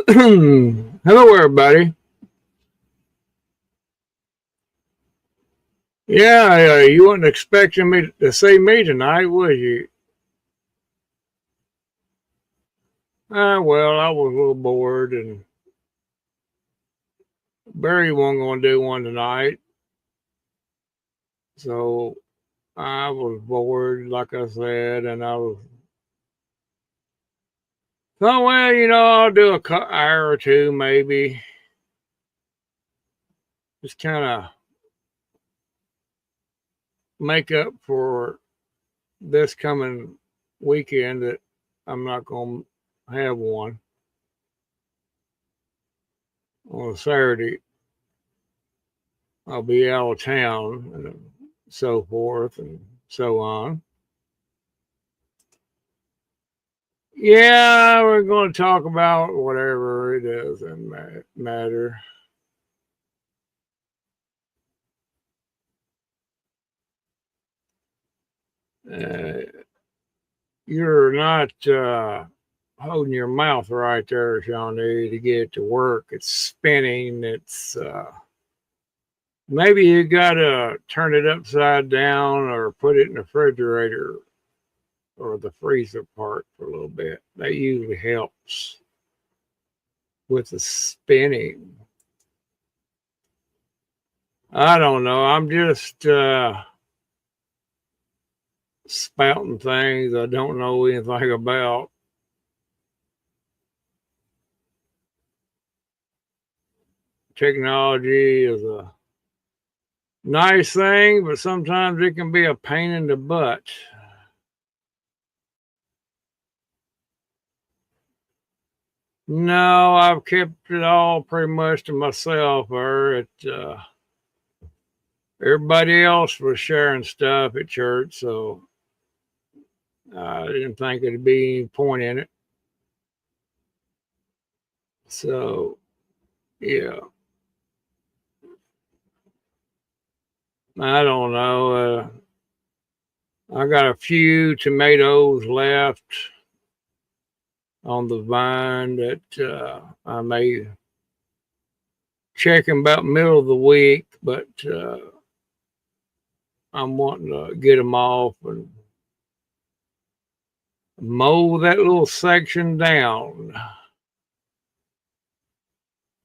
Hello, everybody. Yeah, you weren't expecting me to see me tonight, was you? Well, I was a little bored, and Barry wasn't going to do one tonight, so I was bored, like I said, and I was. Oh well, I'll do a hour or two, maybe. Just kind of make up for this coming weekend that I'm not going to have one on a Saturday. I'll be out of town and so forth and so on. Yeah, we're going to talk about whatever it doesn't matter. Uh, you're not holding your mouth right there, Shawnee, to get it to work. It's spinning. It's maybe you got to turn it upside down or put it in the refrigerator or the freezer part for a little bit. That usually helps with the spinning. I don't know. I'm just spouting things I don't know anything about. Technology is a nice thing, but sometimes it can be a pain in the butt. No, I've kept it all pretty much to myself. Everybody else was sharing stuff at church, so I didn't think there'd be any point in it. So, yeah, I don't know. I got a few tomatoes left on the vine that I may check them about middle of the week, but I'm wanting to get them off and mow that little section down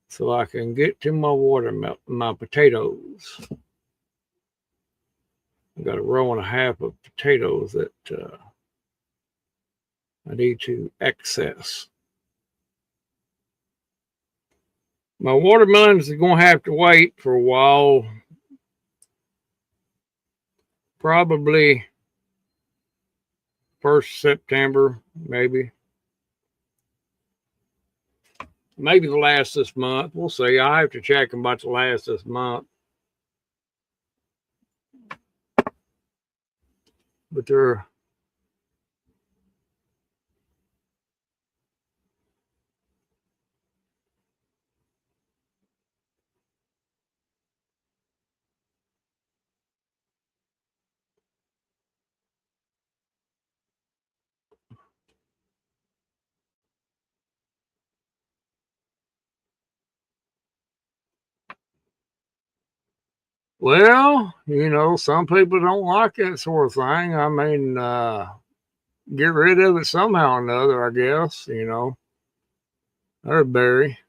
so I can get to my potatoes. I've got a row and a half of potatoes that I need to access. My watermelons are going to have to wait for a while. Probably 1st September, maybe. Maybe the last this month. We'll see. I have to check them about the last this month. But they're well, some people don't like that sort of thing. I mean, get rid of it somehow or another, I guess, Or berry.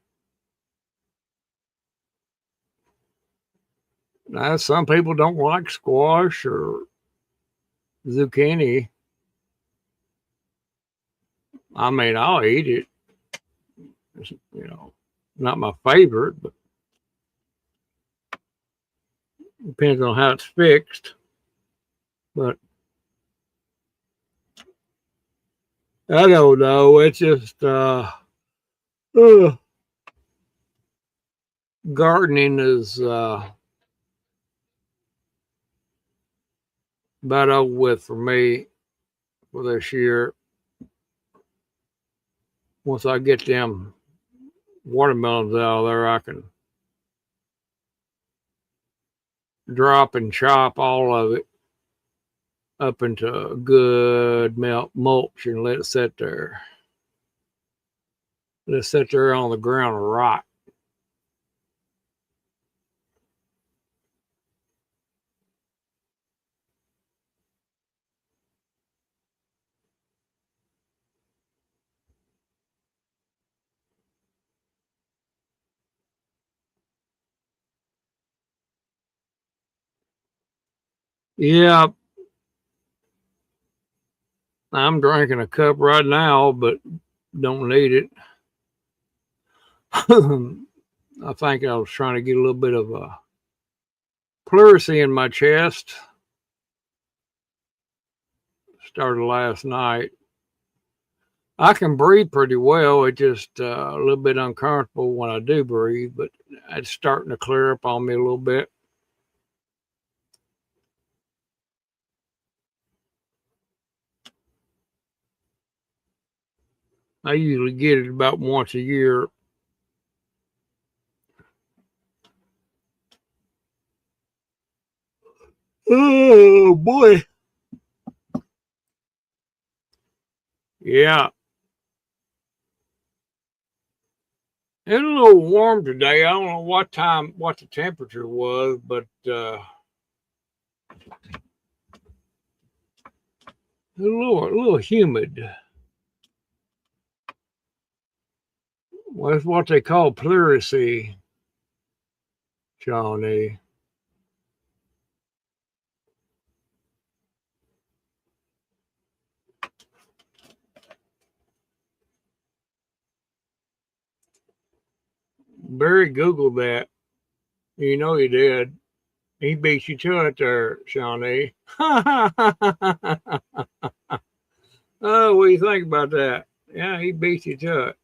Now, some people don't like squash or zucchini. I mean, I'll eat it. It's, not my favorite, but depends on how it's fixed. But I don't know. It's just gardening is about over with for me for this year. Once I get them watermelons out of there, I can drop and chop all of it up into good mulch and let it sit there. Just sit there on the ground and rot. Yeah, I'm drinking a cup right now, but don't need it. I think I was trying to get a little bit of a pleurisy in my chest. Started last night. I can breathe pretty well. It's just a little bit uncomfortable when I do breathe, but it's starting to clear up on me a little bit. I usually get it about once a year. Oh boy. Yeah. It's a little warm today. I don't know what the temperature was, but a little humid. Well, that's what they call pleurisy, Shawnee. Barry Googled that. You know he did. He beat you to it there, Shawnee. Oh, what do you think about that? Yeah, he beat you to it.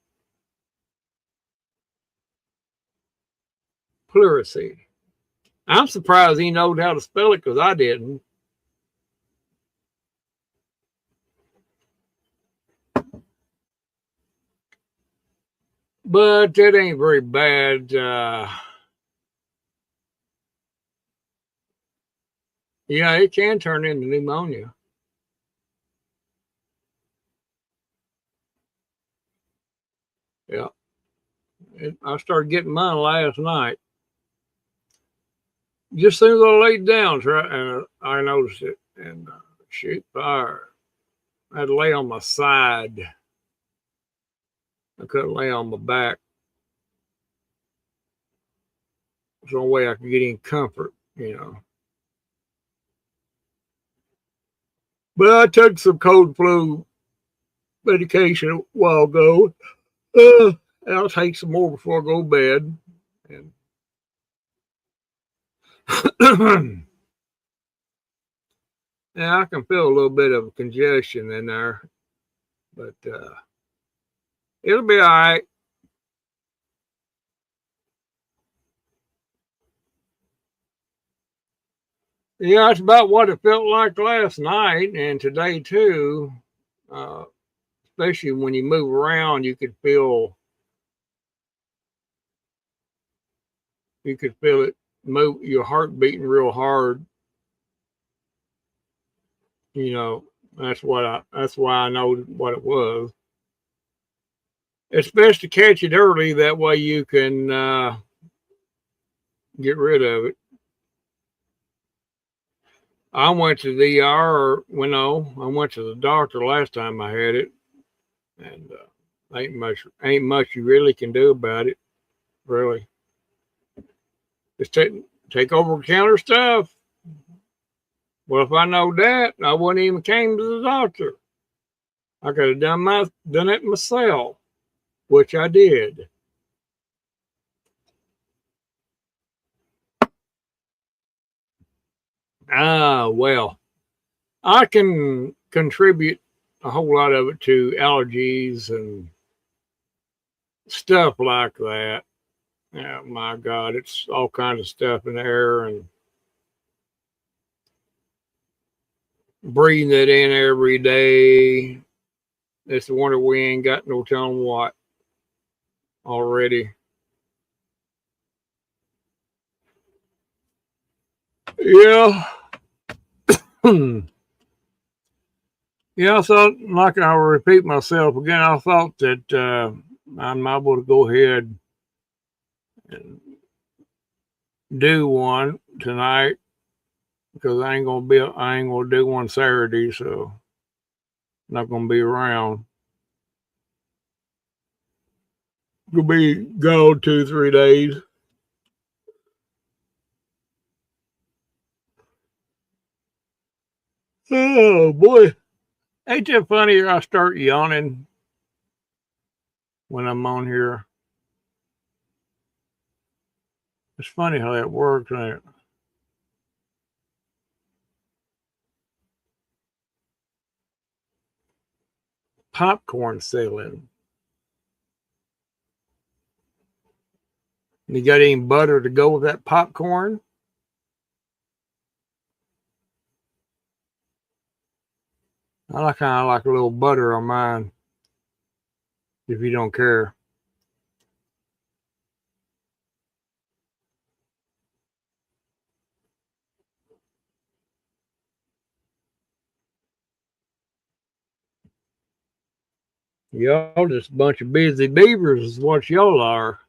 Pleurisy. I'm surprised he knows how to spell it because I didn't. But that ain't very bad. Yeah, it can turn into pneumonia. Yeah. I started getting mine last night. Just as soon as I laid down, and I noticed it. And shoot fire. I had to lay on my side. I couldn't lay on my back. There's no way I could get any comfort, you know. But I took some cold flu medication a while ago. I'll take some more before I go to bed. And yeah, I can feel a little bit of congestion in there, but it'll be all right. Yeah, it's about what it felt like last night and today too. Uh, Especially when you move around, you could feel it move your heart beating real hard. You know, that's why I know what it was. It's best to catch it early. That way you can get rid of it. I went to the ER. I went to the doctor last time I had it, and ain't much you really can do about it. Really, just take over the counter stuff. Well, if I know that, I wouldn't even came to the doctor. I could have done it myself, which I did. Well, I can contribute a whole lot of it to allergies and stuff like that. Yeah, my God, it's all kinds of stuff in the air and breathing it in every day. It's the wonder we ain't got no telling what already. Yeah. Yeah, I thought, like I'll repeat myself again, I thought that I'm able to go ahead and do one tonight because I ain't gonna do one Saturday, so I'm not gonna be around. Gonna be gone 2-3 days. Oh boy. Ain't that funny? I start yawning when I'm on here. It's funny how that works, ain't it? Popcorn selling. You got any butter to go with that popcorn? I kind of like a little butter on mine, if you don't care. Y'all just a bunch of busy beavers is what y'all are.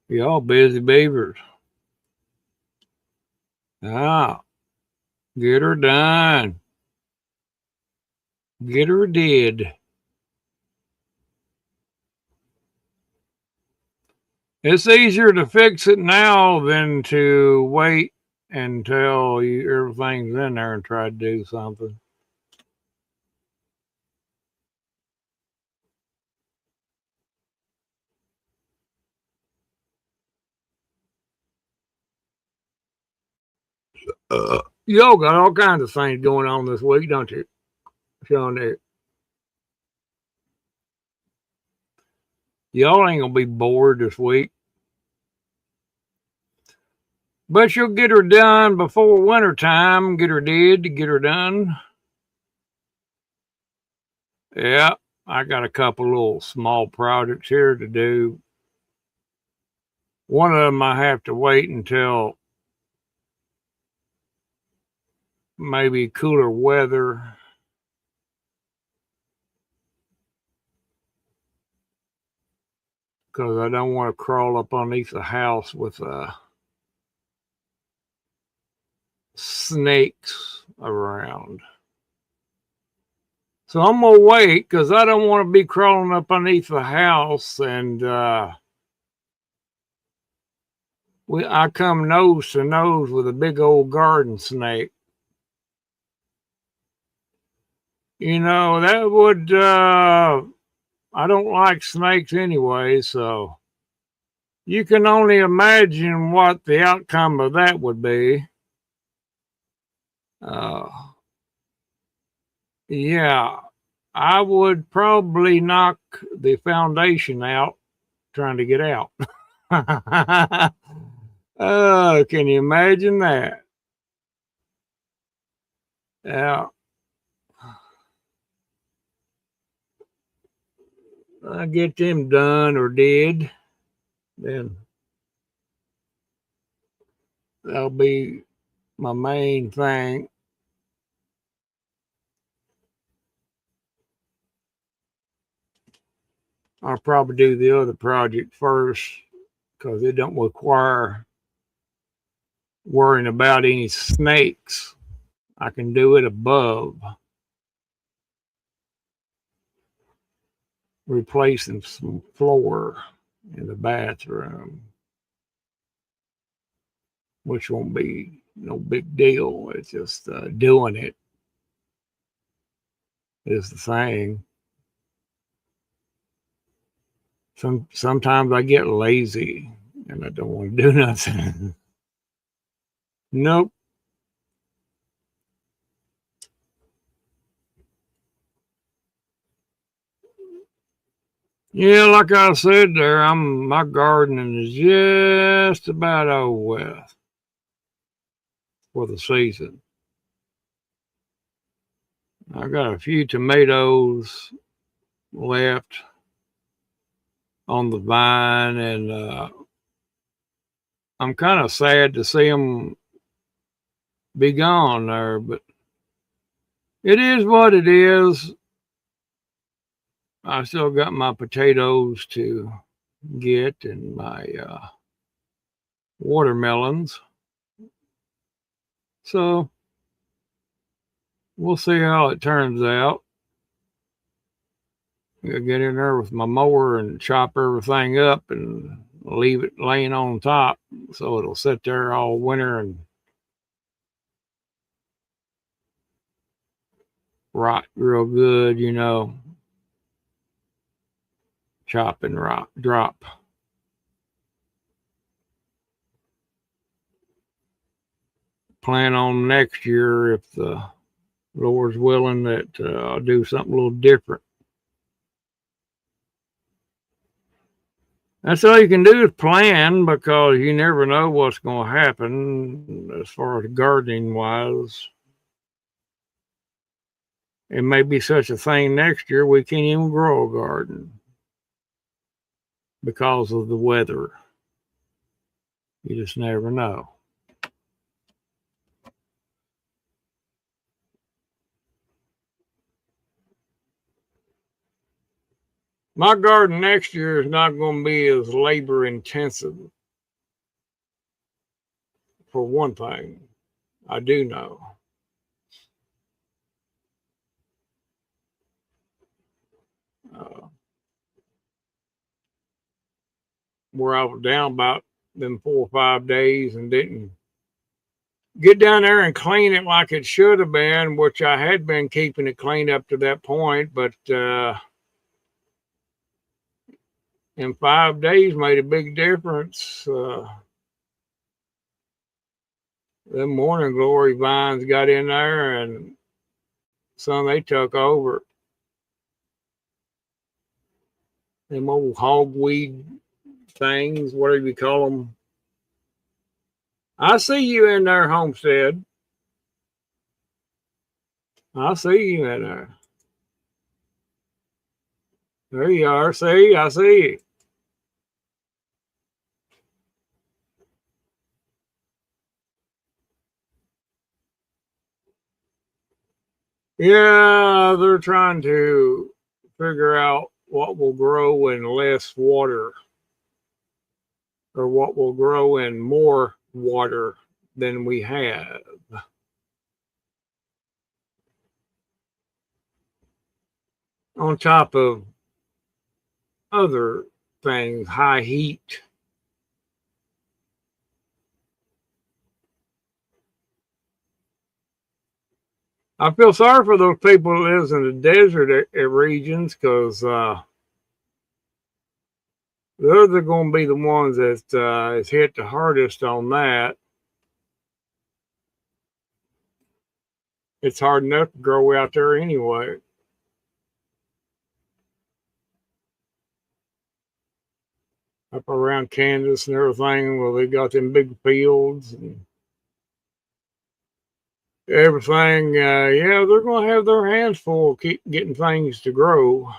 Y'all busy beavers. Ah, get her done. Get her did. It's easier to fix it now than to wait until everything's in there and try to do something. Y'all got all kinds of things going on this week, don't you, Sean? Y'all ain't gonna be bored this week. But you'll get her done before winter time. Get her done. Yeah, I got a couple little small projects here to do. One of them I have to wait until maybe cooler weather. Because I don't want to crawl up underneath the house with snakes around. So I'm going to wait because I don't want to be crawling up underneath the house and I come nose to nose with a big old garden snake. You know, that would, I don't like snakes anyway, so you can only imagine what the outcome of that would be. Yeah, I would probably knock the foundation out trying to get out. Oh, can you imagine that? Yeah. I get them done or did, then that'll be my main thing. I'll probably do the other project first because it don't require worrying about any snakes. I can do it above, replacing some floor in the bathroom, which won't be no big deal. It's just doing it is the thing. Sometimes I get lazy and I don't want to do nothing. Nope. Yeah, like I said there, my gardening is just about over with for the season. I got a few tomatoes left on the vine, and I'm kind of sad to see them be gone there, but it is what it is. I still got my potatoes to get and my watermelons. So we'll see how it turns out. I'll get in there with my mower and chop everything up and leave it laying on top so it'll sit there all winter and rot real good, you know. Chop and rot, drop. Plan on next year, if the Lord's willing, that I'll do something a little different. That's all you can do is plan, because you never know what's going to happen as far as gardening wise. It may be such a thing next year we can't even grow a garden because of the weather. You just never know. My garden next year is not going to be as labor intensive. For one thing, I do know. Uh, where I was down about them 4 or 5 days and didn't get down there and clean it like it should have been, which I had been keeping it clean up to that point, but in 5 days made a big difference. The morning glory vines got in there, and some they took over. Them old hogweed things, whatever you call them. I see you in there, Homestead. I see you in there. There you are. See, I see you. Yeah, they're trying to figure out what will grow in less water, or what will grow in more water than we have. On top of other things, high heat. I feel sorry for those people who lives in the desert regions, because they're going to be the ones that is hit the hardest on that. It's hard enough to grow out there anyway. Up around Kansas and everything, well, they got them big fields and everything. Yeah, they're going to have their hands full keep getting things to grow.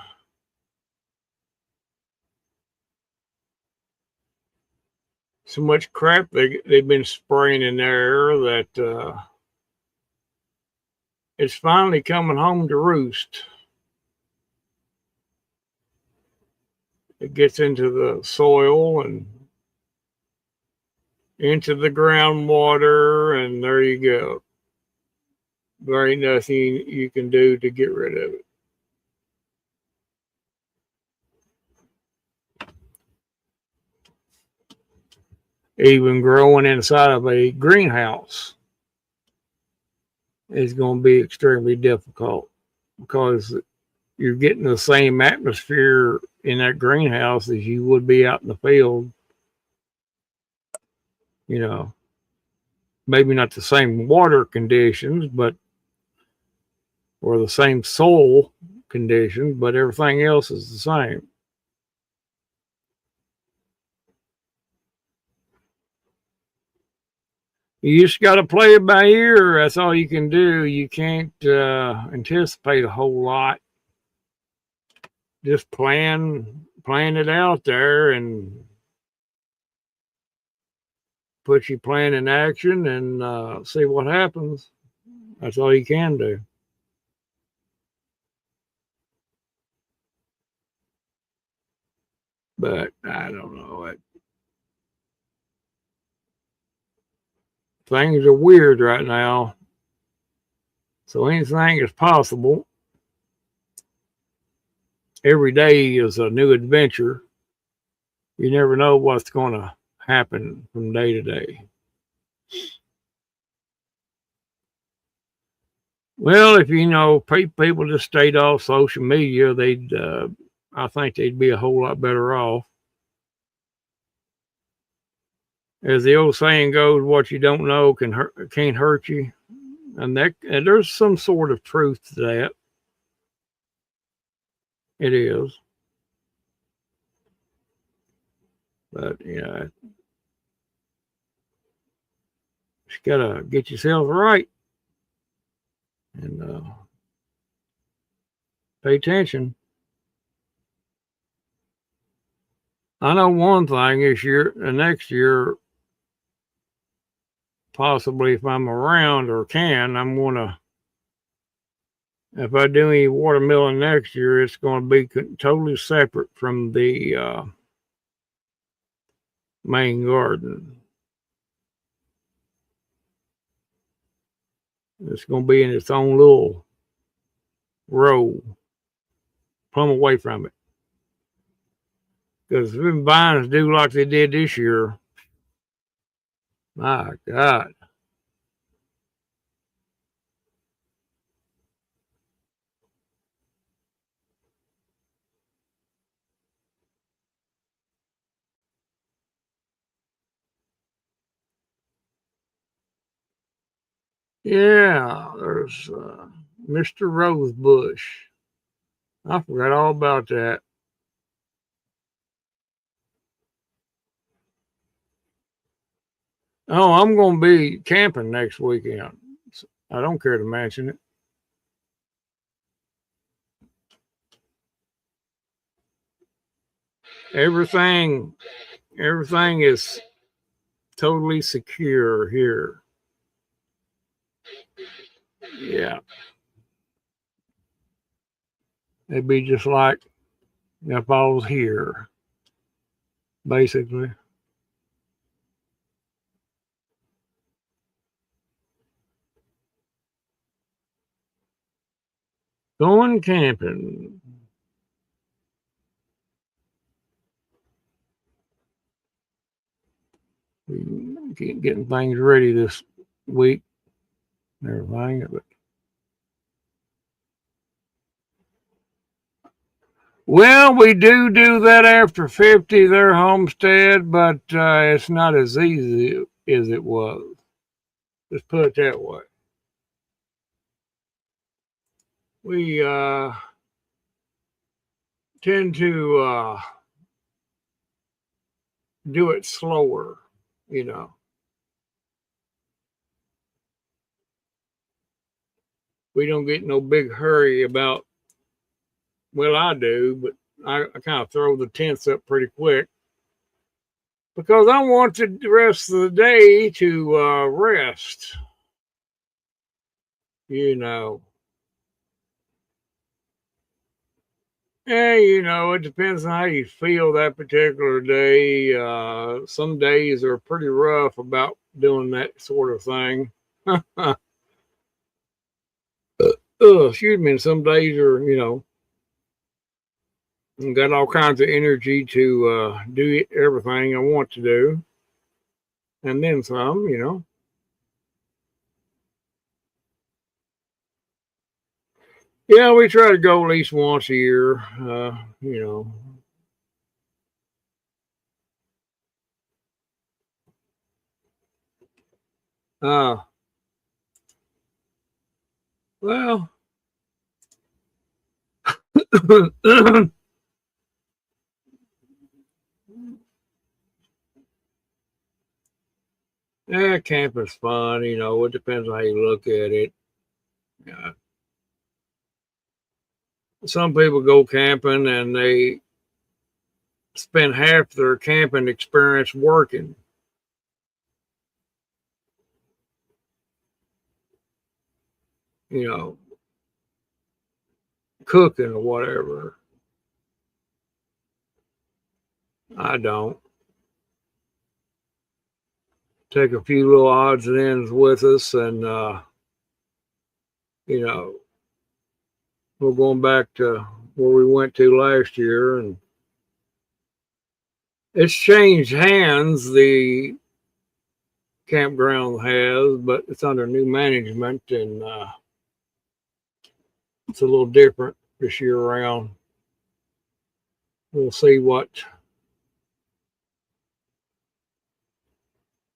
So much crap they've been spraying in there that it's finally coming home to roost. It gets into the soil and into the groundwater, and there you go. There ain't nothing you can do to get rid of it. Even growing inside of a greenhouse is going to be extremely difficult, because you're getting the same atmosphere in that greenhouse as you would be out in the field. You know, maybe not the same water conditions, but or the same soil conditions, but everything else is the same. You just got to play it by ear. That's all you can do. You can't anticipate a whole lot. Just plan it out there and put your plan in action and see what happens. That's all you can do. But I don't know. Things are weird right now. So anything is possible. Every day is a new adventure. You never know what's going to happen from day to day. Well, if people just stayed off social media, I think they'd be a whole lot better off. As the old saying goes, what you don't know can't hurt you, and there's some sort of truth to that. It is, but you gotta get yourself right and pay attention. I know one thing this year, next year, possibly if I'm around or I'm gonna. If I do any watermelon next year, it's going to be totally separate from the main garden. It's going to be in its own little row, plumb away from it. Because if the vines do like they did this year, my God. Yeah, there's Mr. Rosebush. I forgot all about that. Oh, I'm going to be camping next weekend. I don't care to mention it. Everything is totally secure here. Yeah. It'd be just like if I was here, basically. Going camping. Getting things ready this week and everything. But well, we do that after 50, their homestead, but it's not as easy as it was. Let's put it that way. We tend to do it slower, you know. We don't get no big hurry about, well, I do, but I kind of throw the tents up pretty quick because I want the rest of the day to rest, you know. Yeah, it depends on how you feel that particular day. Some days are pretty rough about doing that sort of thing. Excuse me. And some days are, got all kinds of energy to do everything I want to do. And then some. Yeah, we try to go at least once a year, you know. Uh, well, yeah, camping's fun, it depends on how you look at it. Yeah. Some people go camping and they spend half their camping experience working, you know, cooking or whatever. I don't. Take a few little odds and ends with us, and you know, we're going back to where we went to last year, and it's changed hands. The campground has, but it's under new management, and it's a little different this year around. We'll see what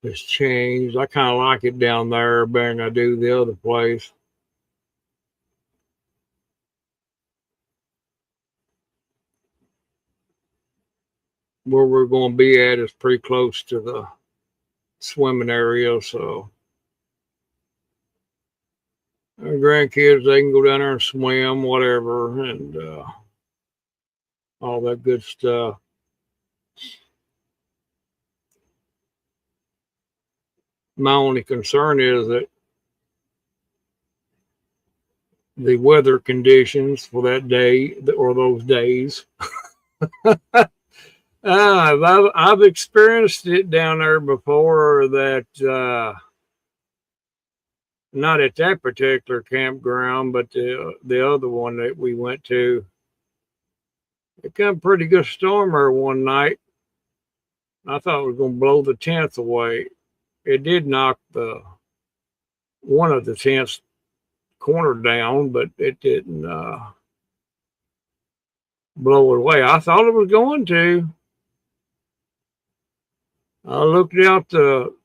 has changed. I kind of like it down there better than I do the other place. Where we're going to be at is pretty close to the swimming area, so our grandkids, they can go down there and swim, whatever, and all that good stuff. My only concern is that the weather conditions for that day or those days. I've experienced it down there before that, not at that particular campground, but the other one that we went to. It came a pretty good storm there one night. I thought it was going to blow the tents away. It did knock one of the tents corner down, but it didn't blow it away. I thought it was going to. I looked out the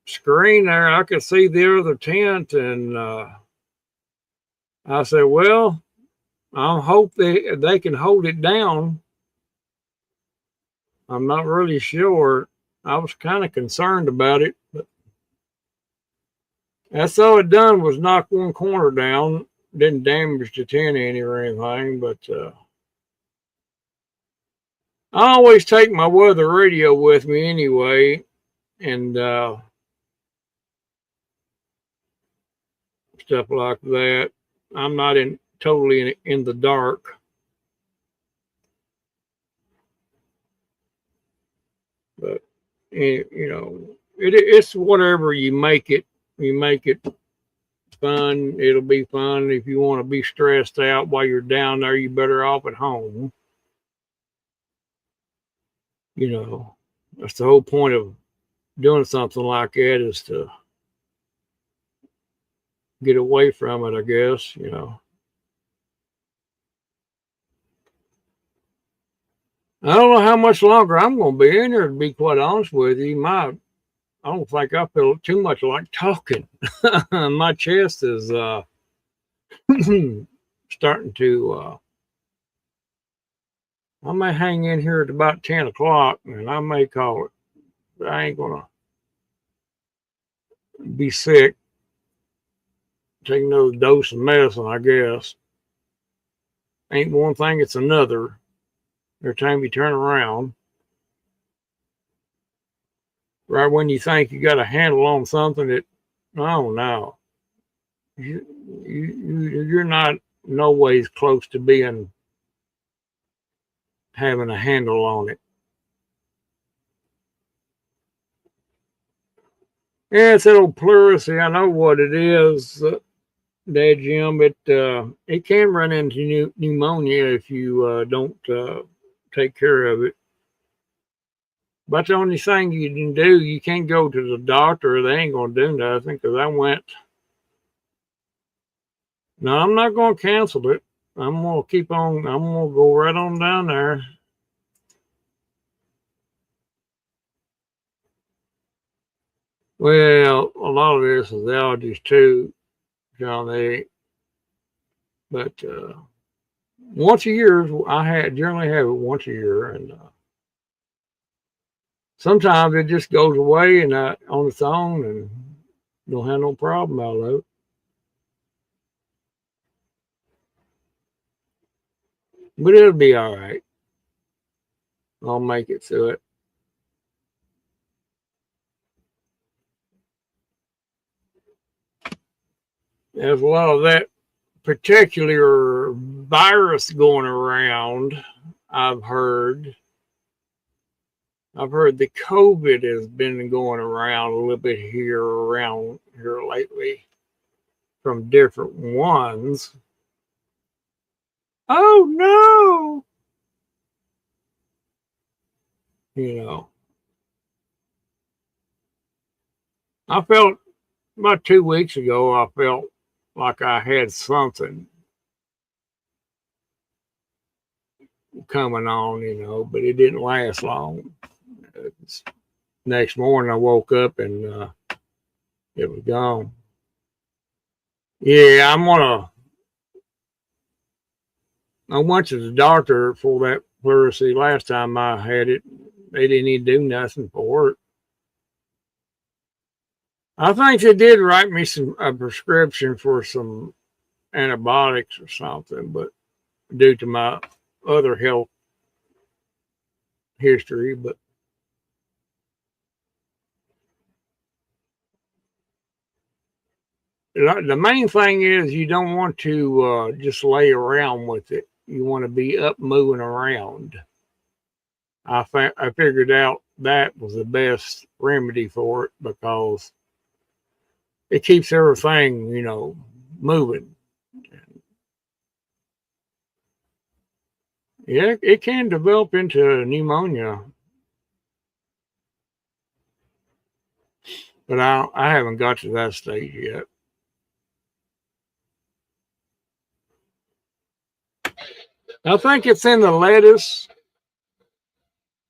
screen there. I could see the other tent, and I said, "Well, I hope they can hold it down." I'm not really sure. I was kind of concerned about it, but that's all it done was knock one corner down. Didn't damage the tent any or anything, but I always take my weather radio with me anyway, and stuff like that. I'm not totally in the dark. But it's whatever you make it. You make it fun. It'll be fun. If you want to be stressed out while you're down there, you better off at home. That's the whole point of doing something like that, is to get away from it, I guess. I don't know how much longer I'm going to be in here, to be quite honest with you. I don't think I feel too much like talking. My chest is starting to. I may hang in here at about 10 o'clock, and I may call it. But I ain't going to be sick. Take another dose of medicine, I guess. Ain't one thing, it's another. Every time you turn around, right when you think you got a handle on something, oh no, you're not no ways close to having a handle on it. Yeah, it's that old pleurisy. I know what it is, Dad Jim. It can run into pneumonia if you don't take care of it. But the only thing you can do, you can't go to the doctor. They ain't going to do nothing, because I went. No, I'm not going to cancel it. I'm going to keep on. I'm going to go right on down there. Well, a lot of this is allergies too, Johnny. But once a year, I generally have it once a year, and sometimes it just goes away and on its own, and don't have no problem out of it. But it'll be all right. I'll make it through it. There's a lot of that particular virus going around, I've heard. I've heard the COVID has been going around a little bit around here lately from different ones. Oh no! You know, I felt about 2 weeks ago, I felt like I had something coming on, but it didn't last long. Next morning, I woke up and it was gone. Yeah, I went to the doctor for that pleurisy last time I had it. They didn't even do nothing for it. I think they did write me a prescription for some antibiotics or something, but due to my other health history, but the main thing is you don't want to just lay around with it. You want to be up moving around. I figured out that was the best remedy for it because it keeps everything, moving. Yeah, it can develop into pneumonia, but I haven't got to that stage yet. I think it's in the lettuce.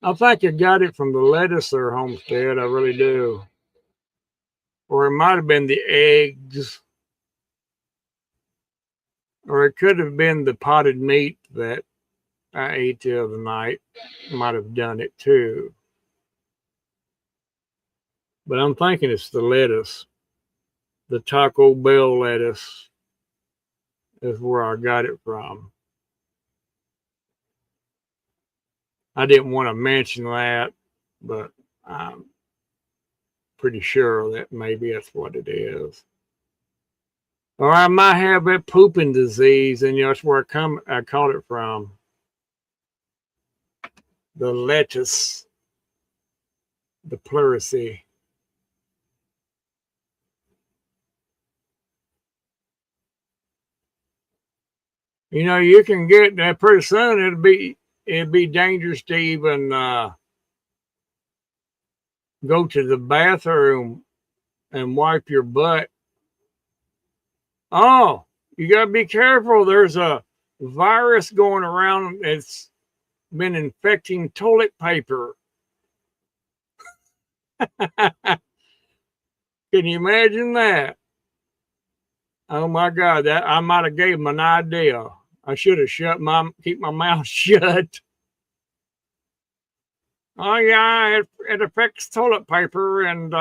I think I got it from the lettuce or homestead. I really do. Or it might have been the eggs, or it could have been the potted meat that I ate the other night. Might have done it too. But I'm thinking it's the lettuce. The Taco Bell lettuce is where I got it from. I didn't want to mention that, but I'm pretty sure that maybe that's what it is. Or I might have that pooping disease, and that's where I caught it from. The lettuce, the pleurisy. You can get that pretty soon. It'd be dangerous to even go to the bathroom and wipe your butt. Oh, you gotta be careful. There's a virus going around. It's been infecting toilet paper. Can you imagine that? Oh my God, that I might have gave him an idea. I should have keep my mouth shut. Oh yeah, it affects toilet paper, and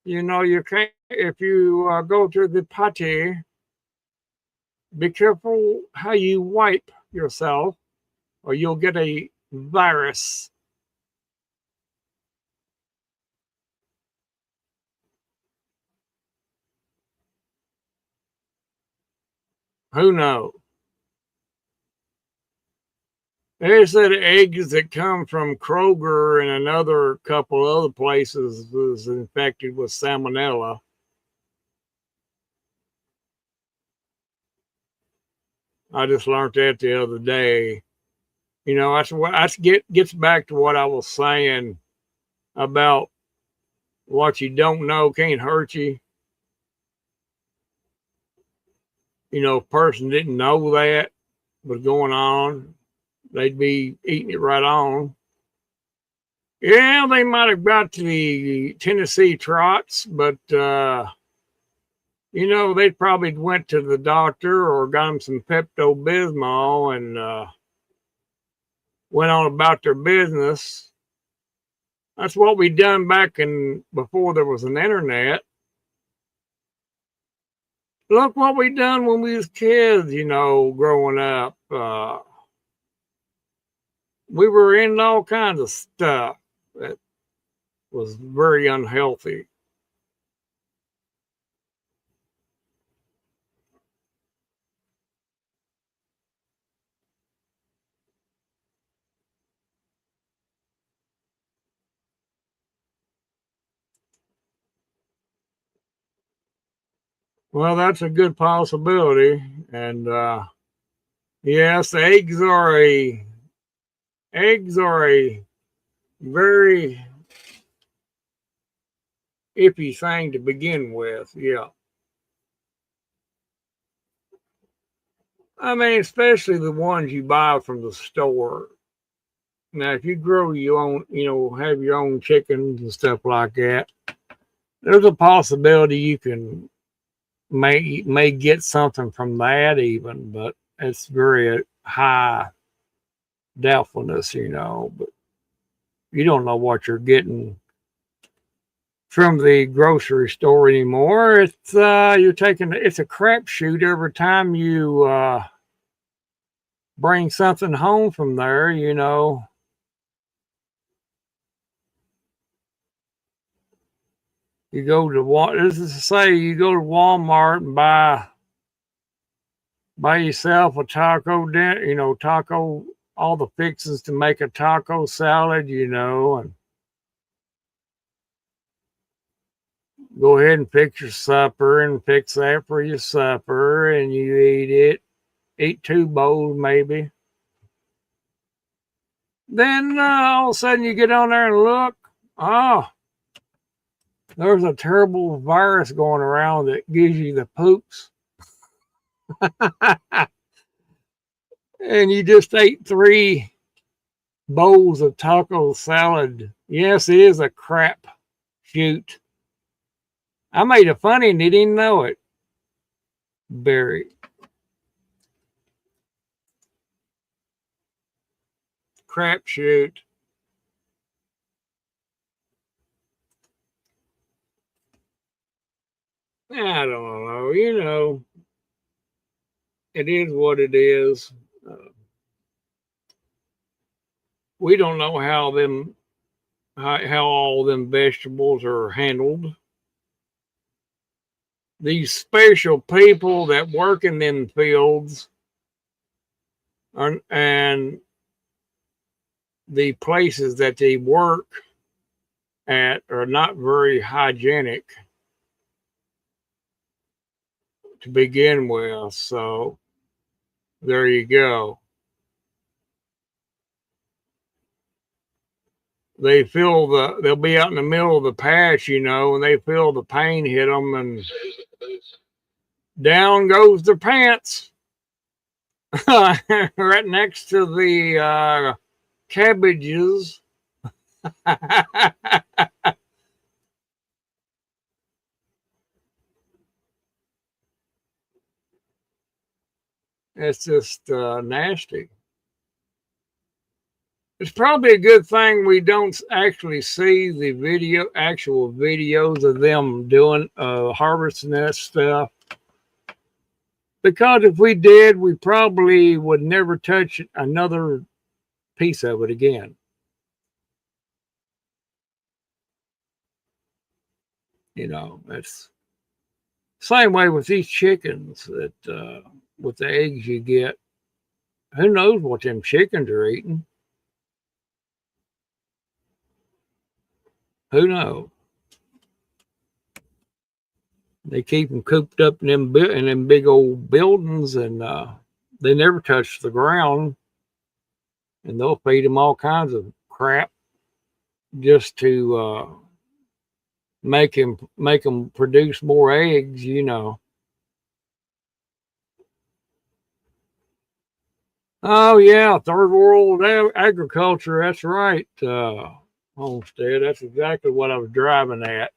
you can't if you go to the potty. Be careful how you wipe yourself, or you'll get a virus. Who knows? They said eggs that come from Kroger and another couple other places was infected with salmonella. I just learned that the other day. Gets back to what I was saying about what you don't know can't hurt you. If a person didn't know that was going on, they'd be eating it right on. Yeah, they might have got the Tennessee trots, but they probably went to the doctor or got them some Pepto Bismol and went on about their business. That's what we done back in before there was an internet. Look what we done when we was kids, growing up. We were in all kinds of stuff that was very unhealthy. Well, that's a good possibility. And yes, eggs are a very iffy thing to begin with. Yeah. I mean, especially the ones you buy from the store. Now, if you grow your own, have your own chickens and stuff like that, there's a possibility you can may get something from that even, but it's very high doubtfulness. But you don't know what you're getting from the grocery store anymore. It's a crapshoot every time you bring something home from there. You go to this is to say you go to Walmart and buy yourself a taco, all the fixings to make a taco salad, and go ahead and fix your supper and fix that for your supper, and you eat 2 bowls maybe. Then all of a sudden you get on there and look, oh, there's a terrible virus going around that gives you the poops. And you just ate 3 bowls of taco salad. Yes, it is a crap shoot. I made a funny and he didn't know it. Barry. Crap shoot. I don't know. It is what it is. We don't know how all them vegetables are handled. These special people that work in them fields and the places that they work at are not very hygienic to begin with. So there you go. They'll be out in the middle of the patch, and they feel the pain hit them, and down goes their pants. Right next to the cabbages. It's just nasty. It's probably a good thing we don't actually see the actual videos of them doing harvesting that stuff. Because if we did, we probably would never touch another piece of it again. It's same way with these chickens that with the eggs you get. Who knows what them chickens are eating? Who knows? They keep them cooped up in them big old buildings, and they never touch the ground. And they'll feed them all kinds of crap just to make them produce more eggs. Oh yeah, third world agriculture. That's right, Homestead. That's exactly what I was driving at.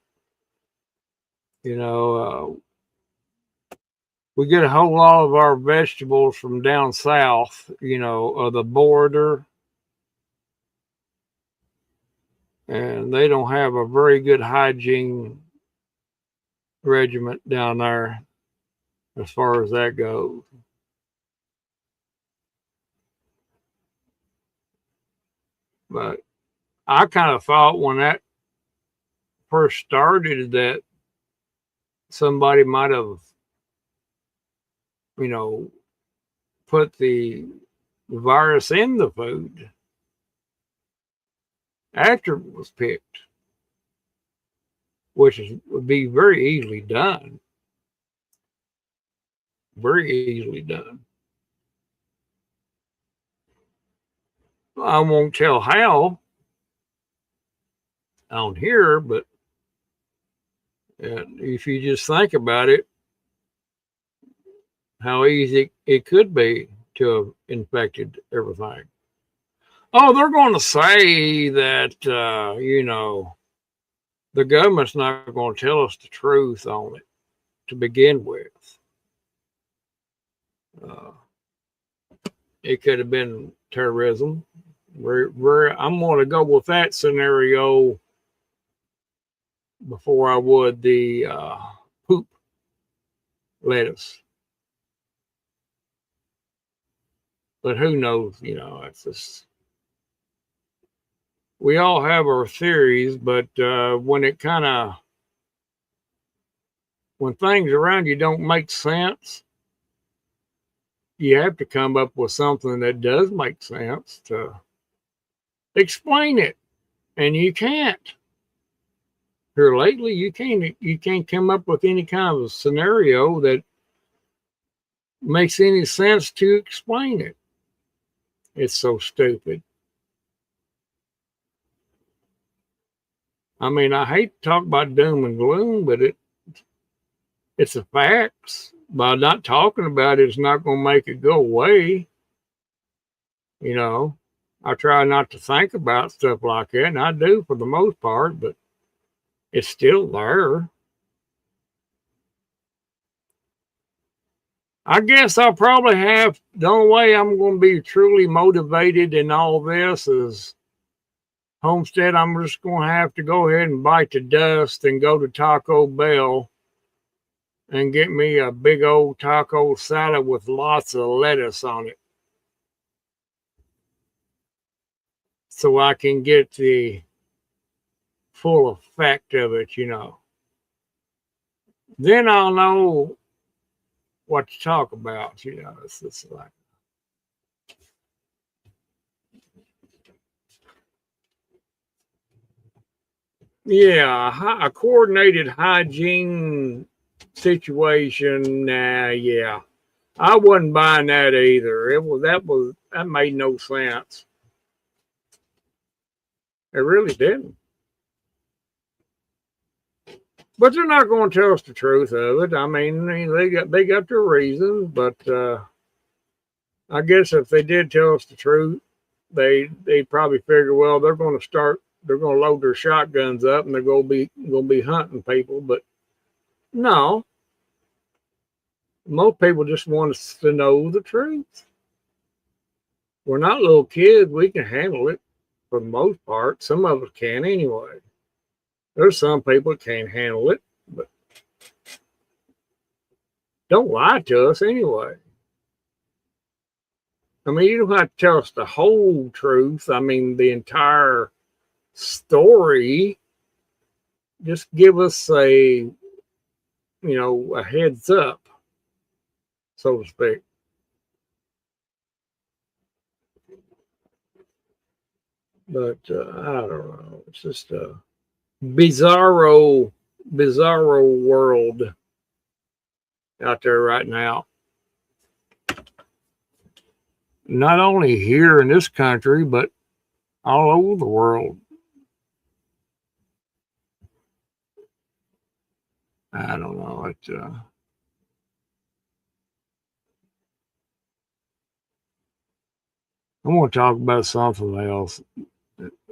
We get a whole lot of our vegetables from down south, of the border, and they don't have a very good hygiene regiment down there as far as that goes. But I kind of thought when that first started that somebody might have, put the virus in the food after it was picked, which would be very easily done. Very easily done. I won't tell how on here, but if you just think about it, how easy it could be to have infected everything. Oh, they're going to say that, the government's not going to tell us the truth on it to begin with. Uh, it could have been terrorism. I'm going to go with that scenario before I would the poop lettuce. But who knows? It's just, we all have our theories, but when things around you don't make sense, you have to come up with something that does make sense to explain it. And you can't. Here lately, you can't come up with any kind of scenario that makes any sense to explain it. It's so stupid. I mean, I hate to talk about doom and gloom, but it's the facts. By not talking about it, it's not going to make it go away. I try not to think about stuff like that, and I do for the most part, but it's still there. I guess I'll probably have, the only way I'm going to be truly motivated in all this is Homestead. I'm just going to have to go ahead and bite the dust and go to Taco Bell and get me a big old taco salad with lots of lettuce on it, so I can get the full effect of it, Then I'll know what to talk about, It's just like, yeah, a coordinated hygiene situation. Yeah, I wasn't buying that either. That made no sense. It really didn't. But they're not going to tell us the truth of it. I mean, they got their reasons, but I guess if they did tell us the truth, they probably figure, well, they're going to load their shotguns up and they're going to be hunting people. But no, most people just want us to know the truth. We're not little kids. We can handle it for the most part. Some of us can anyway. There's some people that can't handle it, but don't lie to us anyway. I mean, you don't have to tell us the whole truth. I mean, the entire story. Just give us a heads up, so to speak. But I don't know. It's just a bizarro world out there right now. Not only here in this country, but all over the world. I don't know. I'm going to talk about something else.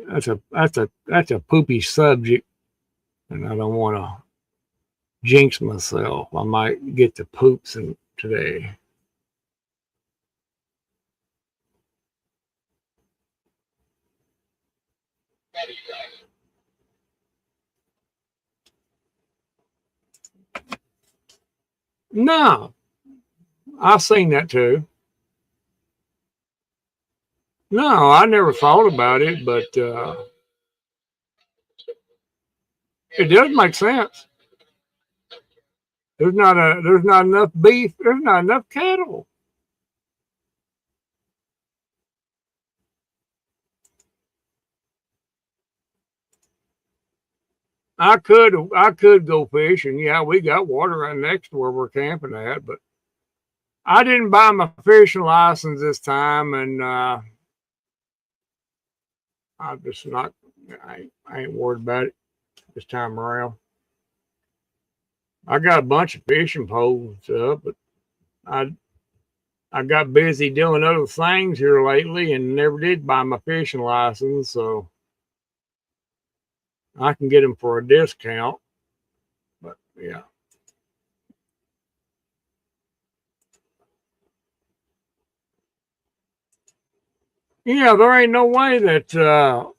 That's a poopy subject, and I don't want to jinx myself. I might get the poops in today. No, I've seen that too. No, I never thought about it, but it does make sense. There's not enough beef. There's not enough cattle. I could go fishing. Yeah, we got water right next to where we're camping at, but I didn't buy my fishing license this time, and I'm just not. I ain't worried about it this time around. I got a bunch of fishing poles up, but I got busy doing other things here lately and never did buy my fishing license, so I can get them for a discount. But yeah. Yeah, there ain't no way that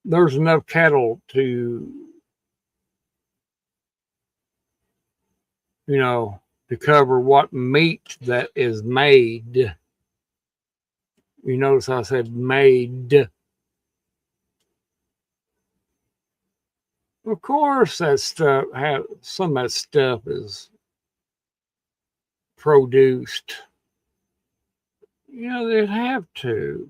there's enough cattle to, to cover what meat that is made. You notice I said made. Of course, some of that stuff is produced. They'd have to.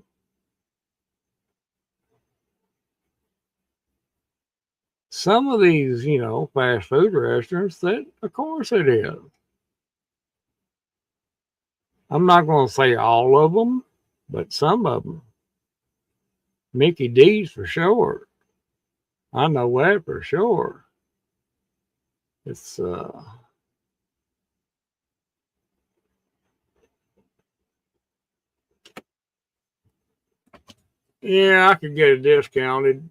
Some of these, fast food restaurants, that of course it is. I'm not going to say all of them, but some of them. Mickey D's for sure. I know that for sure. It's yeah, I could get a discounted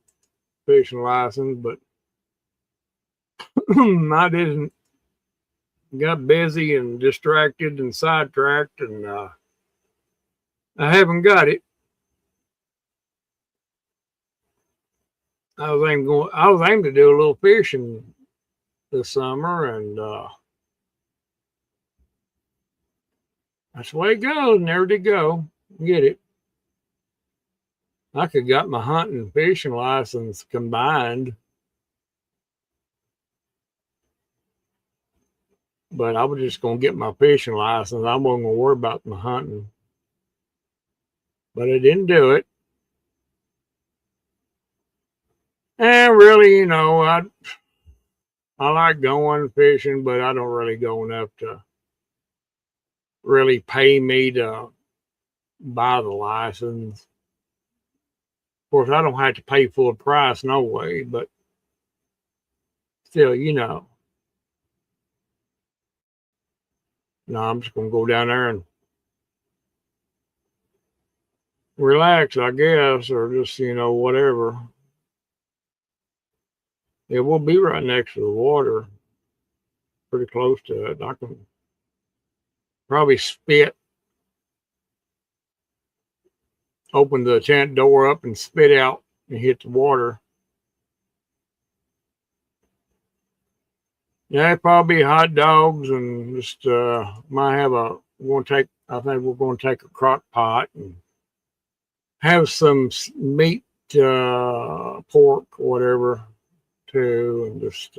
fishing license, but I didn't. Got busy and distracted and sidetracked, and I haven't got it. I was aiming to do a little fishing this summer, and that's the way it goes. Never did go get it. I could got my hunting and fishing license combined, but I was just gonna get my fishing license. I wasn't gonna worry about my hunting, but I didn't do it. And really, I like going fishing, but I don't really go enough to really pay me to buy the license. Of course, I don't have to pay full price, no way, but still, no, I'm just gonna go down there and relax, I guess, or just whatever. It will be right next to the water, pretty close to it. I can probably open the tent door up and spit out and hit the water. Yeah, probably hot dogs and just might have I think we're going to take a crock pot and have some meat, pork, whatever, too, and just,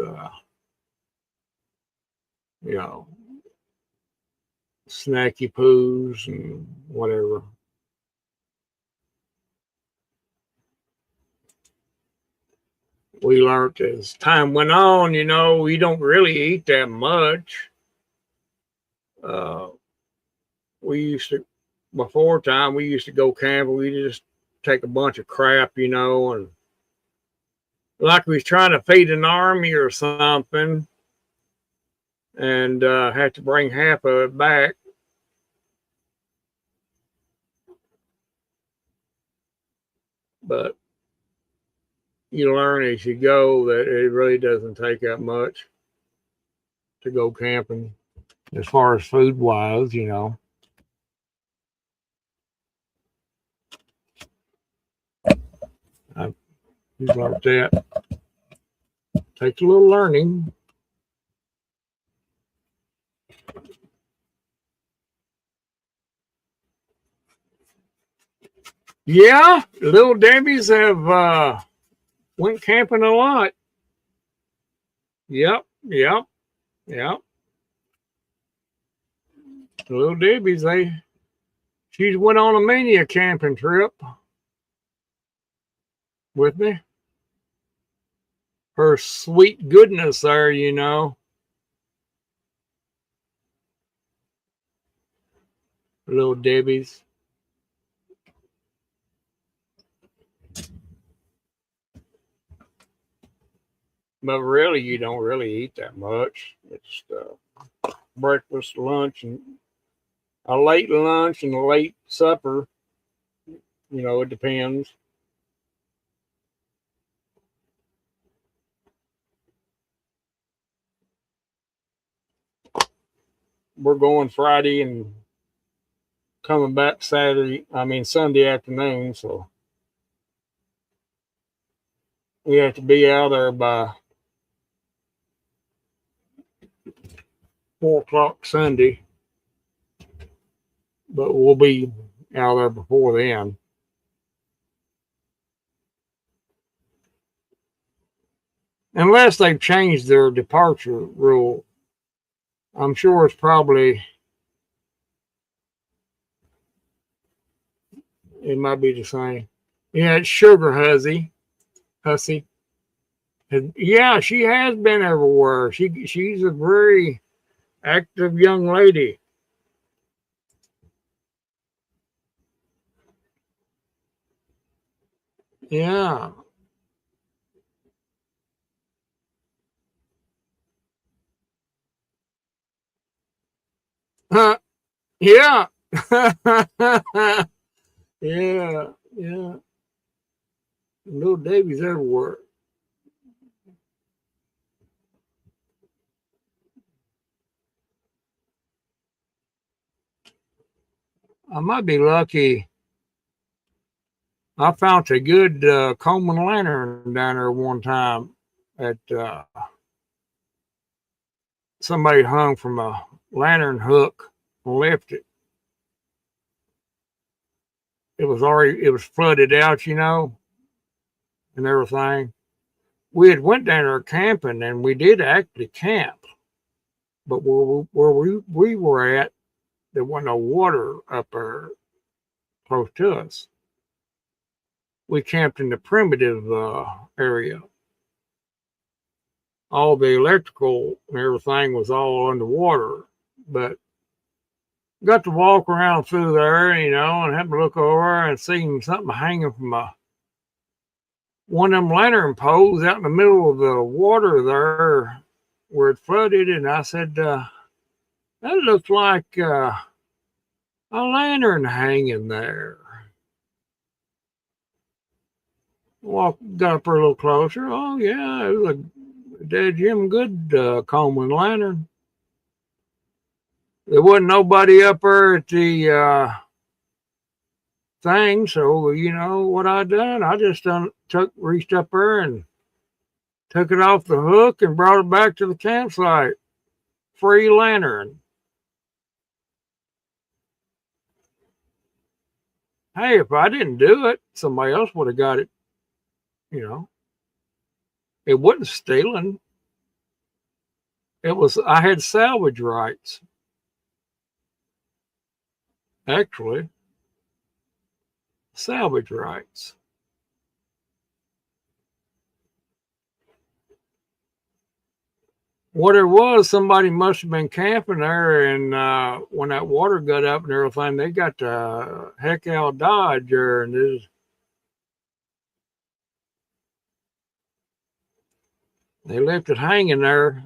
snacky poos and whatever. We learned as time went on, you don't really eat that much. We used to, before time, we used to go camping. We just take a bunch of crap, and like we was trying to feed an army or something, and had to bring half of it back. But you learn as you go that it really doesn't take that much to go camping as far as food wise, You learned that. Takes a little learning. Yeah, little Debbie's have went camping a lot. Yep. Little Debbie's she's went on many a camping trip with me. Her sweet goodness there, Little Debbie's. But really, you don't really eat that much. It's breakfast, lunch, and a late lunch and a late supper. It depends. We're going Friday and coming back Sunday afternoon. So we have to be out there by 4 o'clock Sunday, but we'll be out there before then. Unless they've changed their departure rule. I'm sure it's probably, it might be the same. Yeah, it's Sugar Hussy. And yeah, she has been everywhere. She's a very active young lady. Yeah. Yeah. Yeah. Yeah. Little Davy's everywhere. I might be lucky. I found a good Coleman lantern down there one time at somebody hung from a lantern hook and left it. It was flooded out, and everything. We had went down there camping, and we did actually camp, but where we were at, there wasn't no water up there close to us. We camped in the primitive area. All the electrical and everything was all underwater, but got to walk around through there, and have to look over and see something hanging from one of them lantern poles out in the middle of the water there where it flooded. And I said, that looks like a lantern hanging there. Got up there a little closer. Oh, yeah, it was a dead Jim Good Coleman lantern. There wasn't nobody up there at the thing, so what I done? I just reached up there and took it off the hook and brought it back to the campsite. Free lantern. Hey, if I didn't do it, somebody else would have got it. It wasn't stealing. I had salvage rights. Actually, salvage rights. What it was, somebody must have been camping there, and when that water got up and everything, they got the heck out of Dodge there, and they left it hanging there.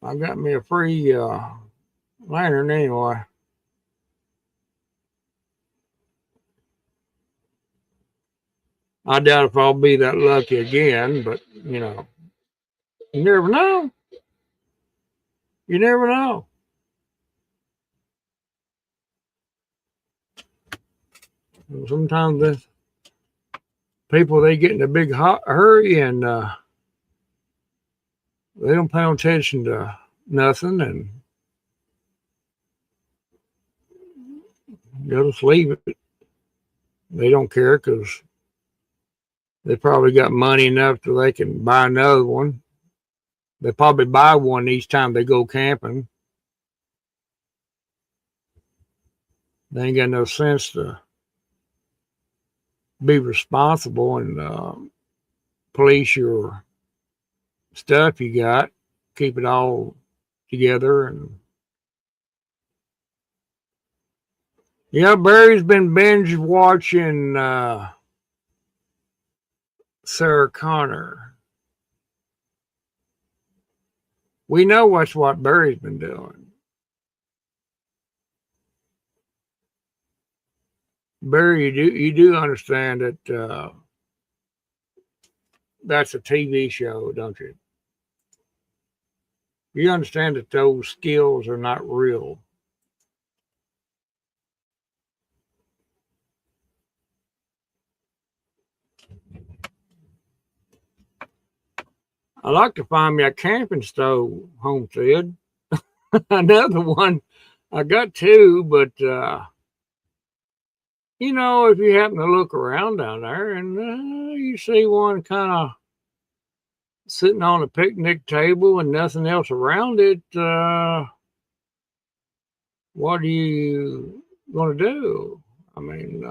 I got me a free lantern anyway. I doubt if I'll be that lucky again, but you never know. You never know. Sometimes the people, they get in a big hurry, and they don't pay attention to nothing, and they'll just leave it. They don't care because they probably got money enough that they can buy another one. They probably buy one each time they go camping. They ain't got no sense to be responsible and police your stuff you got. Keep it all together. And yeah, Barry's been binge watching Sarah Connor. We know what Barry's been doing. Barry, you do understand that that's a TV show, don't you? You understand that those skills are not real. I like to find me a camping stove, Homestead. Another one. I got two, but you know, if you happen to look around down there and you see one kind of sitting on a picnic table and nothing else around it, what are you going to do? I mean,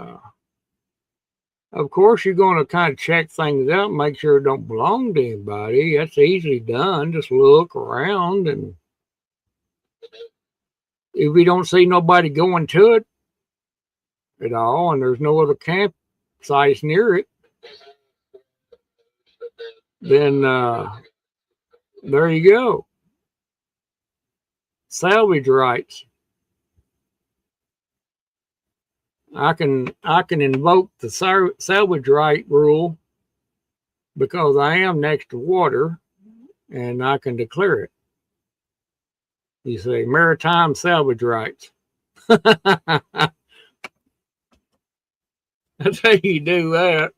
of course, you're going to kind of check things out, make sure it don't belong to anybody. That's easily done. Just look around, and if you don't see nobody going to it at all, and there's no other campsites near it, then there you go. Salvage rights. I can invoke the salvage right rule because I am next to water, and I can declare it. You say maritime salvage rights. That's how you do that.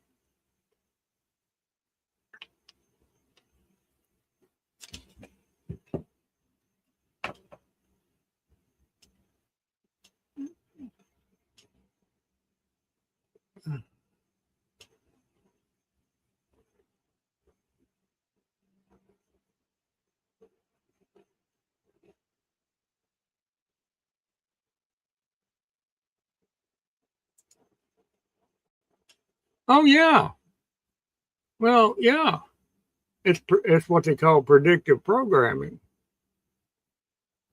Oh yeah. Well, yeah. It's what they call predictive programming.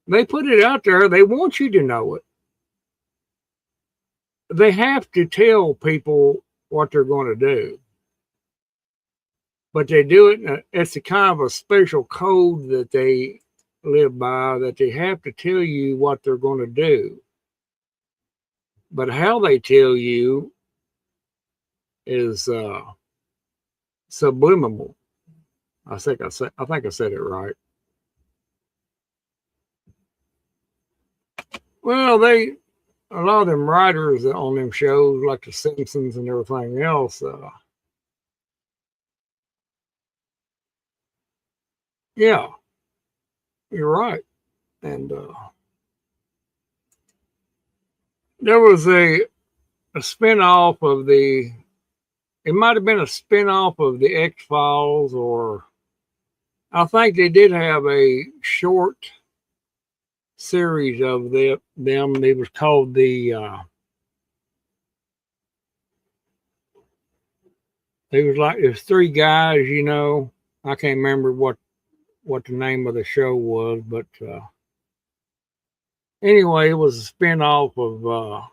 They put it out there. They want you to know it. They have to tell people what they're going to do, but they do it. It's a kind of a special code that they live by, that they have to tell you what they're going to do. But how they tell you is subliminal. I think I said it right. Well, a lot of them writers on them shows, like The Simpsons and everything else, yeah, you're right. And there was a spinoff of it might have been a spinoff of the X-Files, or I think they did have a short series of them. It was called it was three guys, you know. I can't remember what the name of the show was, but anyway, it was a spinoff of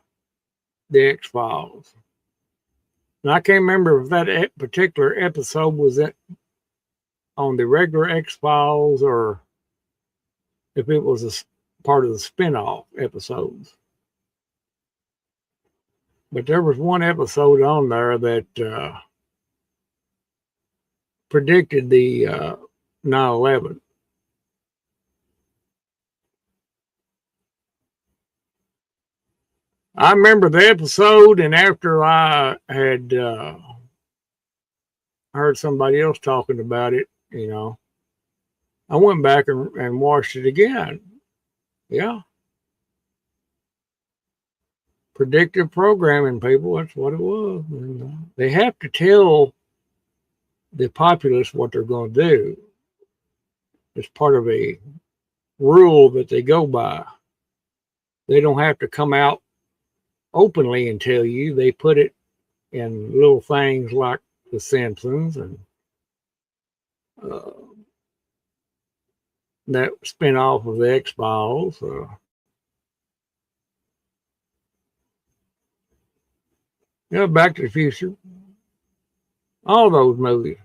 the X-Files. And I can't remember if that particular episode was on the regular X-Files or if it was a part of the spinoff episodes. But there was one episode on there that predicted the 9/11. I remember the episode, and after I had heard somebody else talking about it, you know, I went back and watched it again. Yeah. Predictive programming, people, that's what it was. And, they have to tell the populace what they're going to do. It's part of a rule that they go by. They don't have to come out openly and tell you. They put it in little things like The Simpsons and that spin off of the X-Files. Yeah, Back to the Future. All those movies,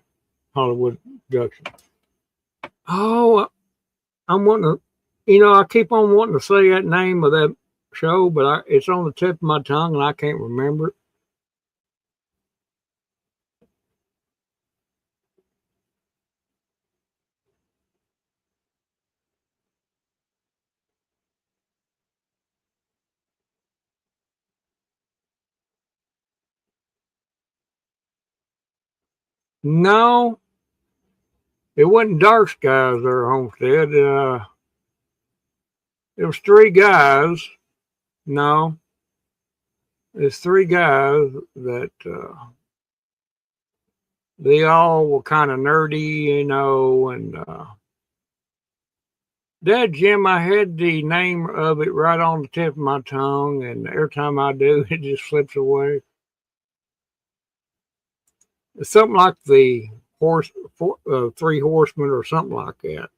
Hollywood production. Oh, I'm wanting to, I keep on wanting to say that name of that show, but it's on the tip of my tongue and I can't remember it. No, it wasn't Dark Skies there, Homestead. It was three guys. No, it's three guys that they all were kind of nerdy, and Dad, Jim, I had the name of it right on the tip of my tongue, and every time I do, it just slips away. It's something like the Three Horsemen or something like that.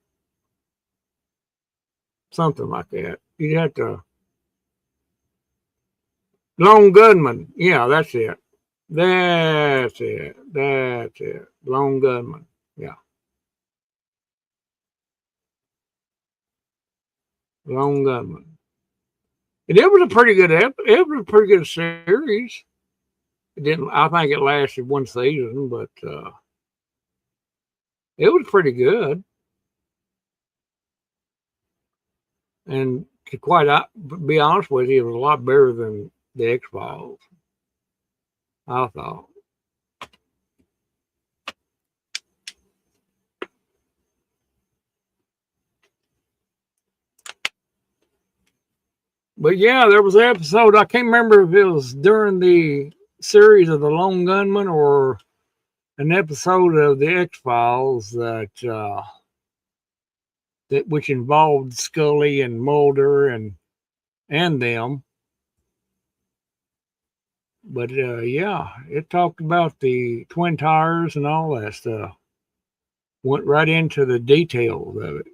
Something like that. You'd have to. Lone Gunman. Yeah, that's it. That's it. That's it. Lone Gunman. Yeah. Lone Gunman. And it was a pretty good it was a pretty good series. It didn't I think it lasted one season, but it was pretty good. And to be honest with you, it was a lot better than the X-Files, I thought. But yeah, there was an episode, I can't remember if it was during the series of The Lone Gunman or an episode of the X-Files that which involved Scully and Mulder and them. But yeah, it talked about the Twin Towers and all that stuff. Went right into the details of it.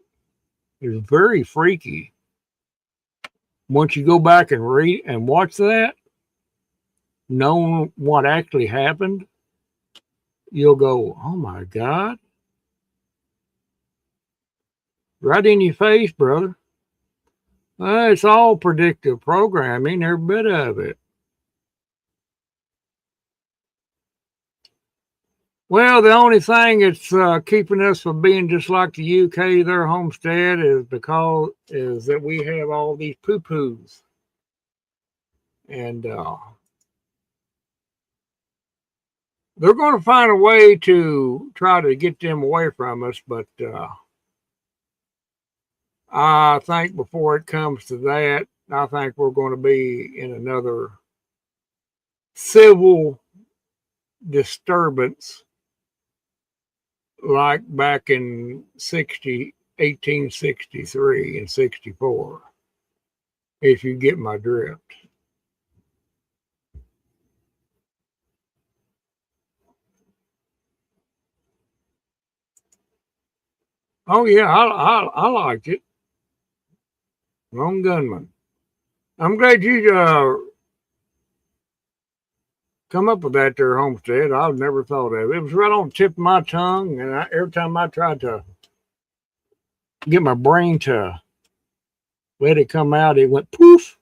It was very freaky. Once you go back and read and watch that, knowing what actually happened, you'll go, oh my God. Right in your face, brother. It's all predictive programming, every bit of it. Well, the only thing that's keeping us from being just like the UK, their Homestead, is that we have all these poo-poos. And they're going to find a way to try to get them away from us, but I think before it comes to that, I think we're going to be in another civil disturbance like back in 1863 and 64, if you get my drift. Oh yeah, I liked it. Lone Gunman. I'm glad you come up with that there, Homestead. I've never thought of it. It was right on the tip of my tongue, and every time I tried to get my brain to let it come out, it went poof.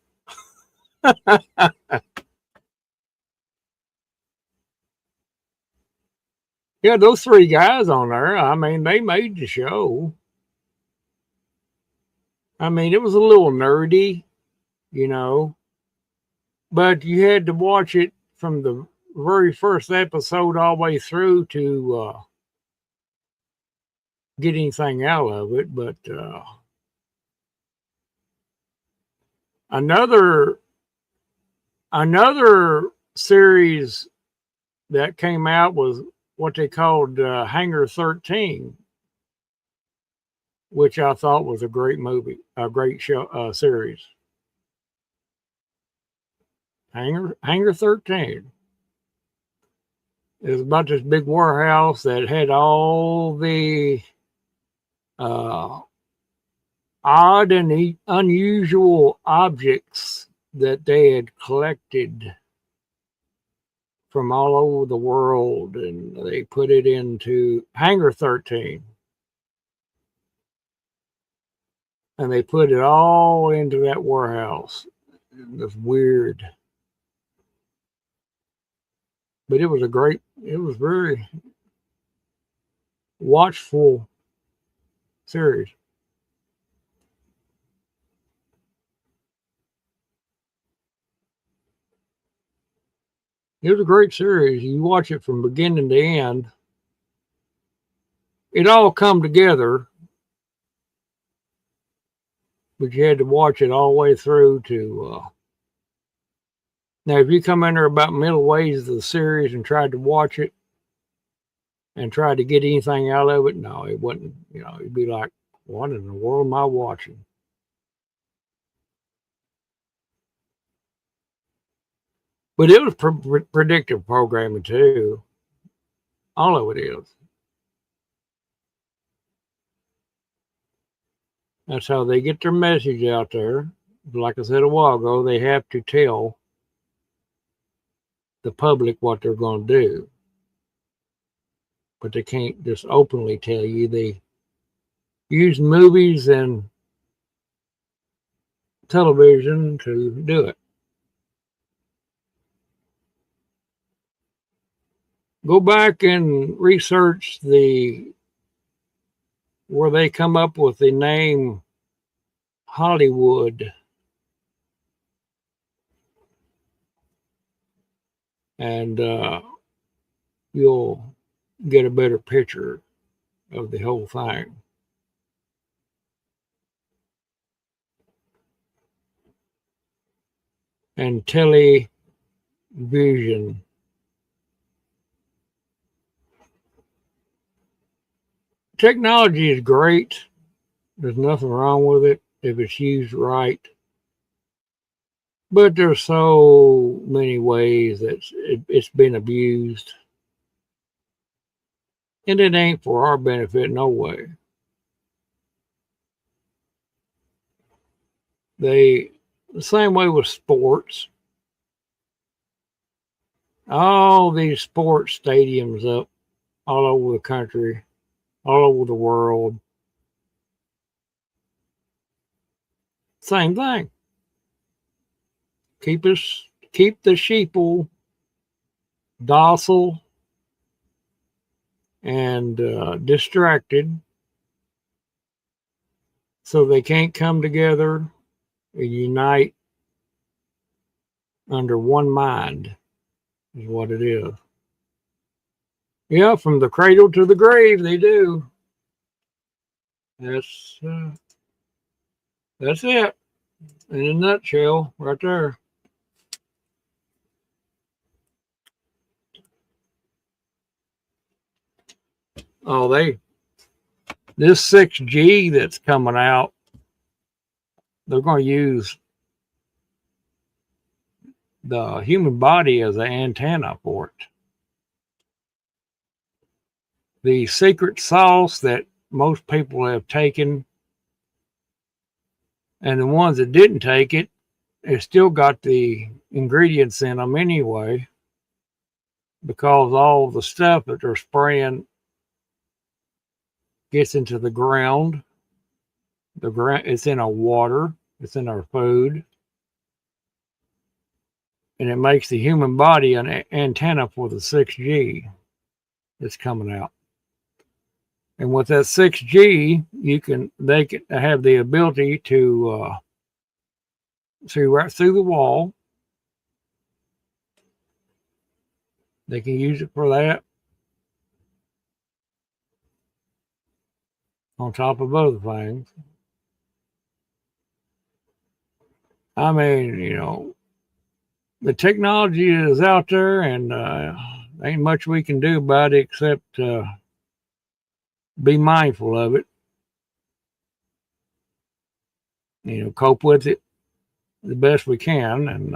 Yeah, those three guys on there, I mean, they made the show. I mean, it was a little nerdy, you know, but you had to watch it from the very first episode all the way through to get anything out of it. But another series that came out was what they called Hangar 13, which I thought was a great movie, a great show series. Hangar 13. It was about this big warehouse that had all the odd and unusual objects that they had collected from all over the world, and they put it into Hangar 13. And they put it all into that warehouse. It was weird. But it was very watchful series. It was a great series. You watch it from beginning to end. It all come together, but you had to watch it all the way through to. Now, if you come in there about middle ways of the series and tried to watch it and tried to get anything out of it, no, it wouldn't. You'd be like, what in the world am I watching? But it was predictive programming too. All of it is. That's how they get their message out there. Like I said a while ago, they have to tell the public what they're going to do. But they can't just openly tell you. They use movies and television to do it. Go back and research where they come up with the name Hollywood. And you'll get a better picture of the whole thing. And television. Technology is great. There's nothing wrong with it if it's used right. But there's so many ways that it's been abused. And it ain't for our benefit, no way. The same way with sports. All these sports stadiums up all over the country, all over the world. Same thing. Keep the sheeple docile and distracted, so they can't come together and unite under one mind, is what it is. Yeah, from the cradle to the grave, they do. That's it in a nutshell, right there. Oh, this 6G that's coming out, they're going to use the human body as an antenna for it. The secret sauce that most people have taken, and the ones that didn't take it, have still got the ingredients in them anyway, because all the stuff that they're spraying gets into the ground. It's in our water, it's in our food, and it makes the human body an antenna for the 6G that's coming out. And with that 6G, they can have the ability to see right through the wall. They can use it for that, on top of other things. I mean, the technology is out there, and ain't much we can do about it except be mindful of it. Cope with it the best we can, and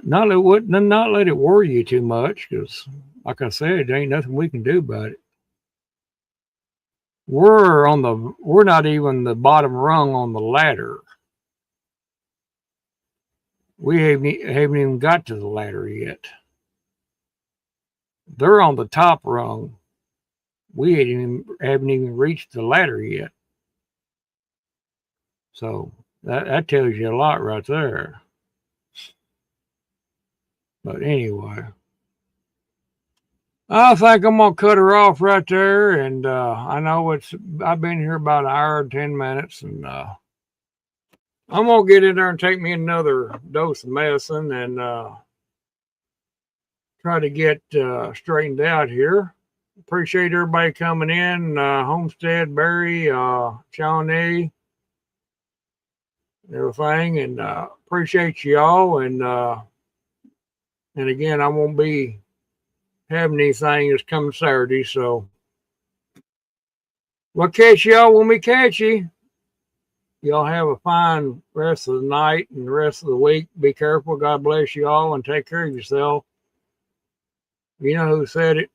not let it worry you too much, because, like I said, there ain't nothing we can do about it. we're not even the bottom rung on the ladder. We haven't even got to the ladder yet. They're on the top rung. We haven't even reached the ladder yet. So that tells you a lot right there. But anyway, I think I'm gonna cut her off right there. And I know I've been here about an hour and 10 minutes, and I'm gonna get in there and take me another dose of medicine and try to get straightened out here. Appreciate everybody coming in. Homestead, Barry, Shawnee, everything, and appreciate y'all. And again, I won't be having anything this coming Saturday, so we'll catch y'all when we catch you. Y'all have a fine rest of the night and the rest of the week. Be careful. God bless you all and take care of yourself. You know who said it?